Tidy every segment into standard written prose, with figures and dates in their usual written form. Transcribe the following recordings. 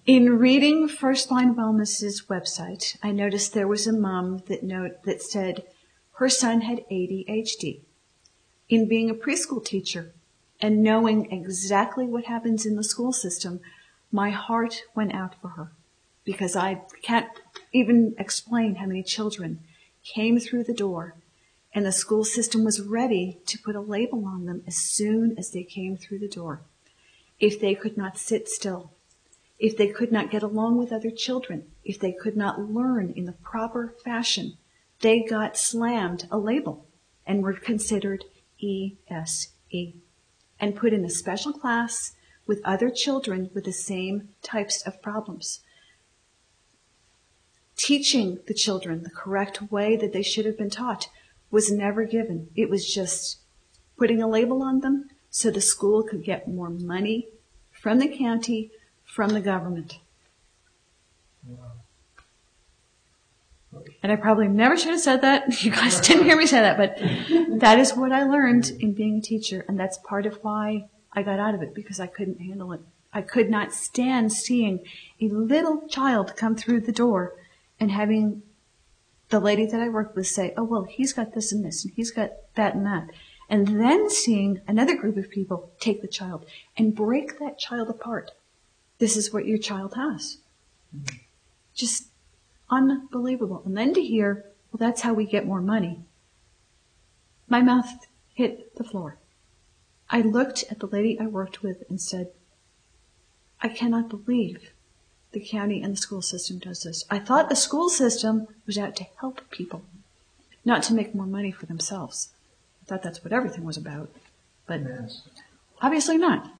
In reading First Line Wellness's website, I noticed there was a mom that said her son had ADHD. In being a preschool teacher and knowing exactly what happens in the school system, my heart went out for her because I can't even explain how many children came through the door and the school system was ready to put a label on them as soon as they came through the door. If they could not sit still, if they could not get along with other children, if they could not learn in the proper fashion, they got slammed a label and were considered ESE and put in a special class with other children with the same types of problems. Teaching the children the correct way that they should have been taught was never given. It was just putting a label on them so the school could get more money from the county, from the government. And I probably never should have said that. You guys didn't hear me say that, but that is what I learned in being a teacher, and that's part of why I got out of it, because I couldn't handle it. I could not stand seeing a little child come through the door and having the lady that I worked with say, oh, well, he's got this and this, and he's got that and that. And then seeing another group of people take the child and break that child apart. This is what your child has. Just unbelievable. And then to hear, well, that's how we get more money. My mouth hit the floor. I looked at the lady I worked with and said, I cannot believe the county and the school system does this. I thought the school system was out to help people, not to make more money for themselves. I thought that's what everything was about, but obviously not.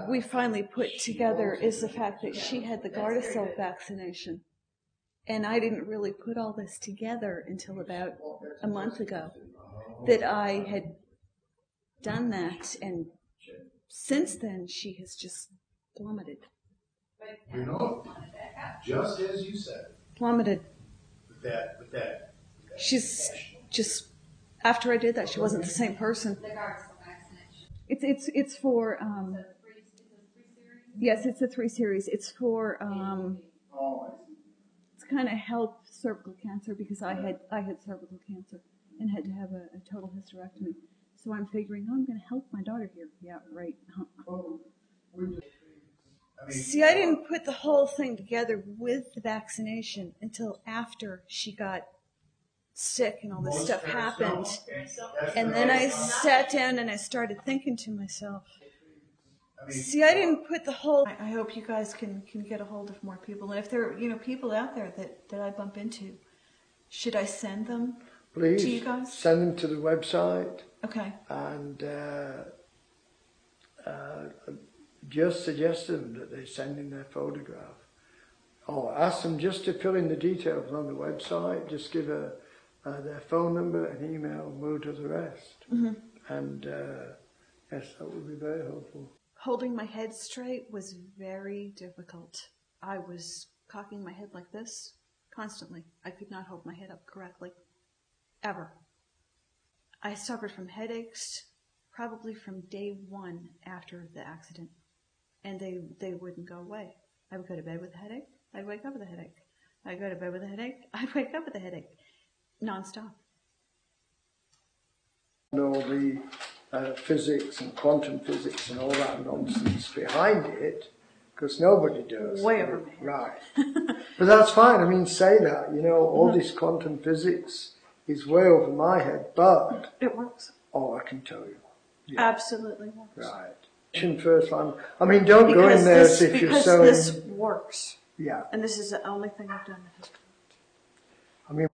We finally put together is the fact that she had the Gardasil vaccination. And I didn't really put all this together until about a month ago, that I had done that. And since then, she has just plummeted. You know, just as you said. Plummeted. With that. She's just, after I did that, she wasn't the same person. It's for, yes, it's a 3 series. It's for, it's kind of help cervical cancer because I had cervical cancer and had to have a total hysterectomy. So I'm figuring, I'm going to help my daughter here. Yeah, right. See, I didn't put the whole thing together with the vaccination until after she got sick and all this stuff happened. And then I sat down and I started thinking to myself, see, I didn't put the whole... I hope you guys can get a hold of more people. And if there are, people out there that I bump into, should I send them to you guys? Please, send them to the website. Okay. And just suggest to them that they send in their photograph. Or ask them just to fill in the details on the website. Just give their phone number and email, and we'll do the rest. Mm-hmm. And yes, that would be very helpful. Holding my head straight was very difficult. I was cocking my head like this constantly. I could not hold my head up correctly, ever. I suffered from headaches probably from day one after the accident, and they wouldn't go away. I would go to bed with a headache. I'd wake up with a headache. I'd go to bed with a headache. I'd wake up with a headache, nonstop. All the physics and quantum physics and all that nonsense behind it, because nobody does. Way over my head. Right. But that's fine. I mean, say that. All this quantum physics is way over my head, but... It works. Oh, I can tell you. Yeah. Absolutely works. Right. First line. I mean, don't go in there as if you're sewing... Because this works. Yeah. And this is the only thing I've done that has worked. I mean...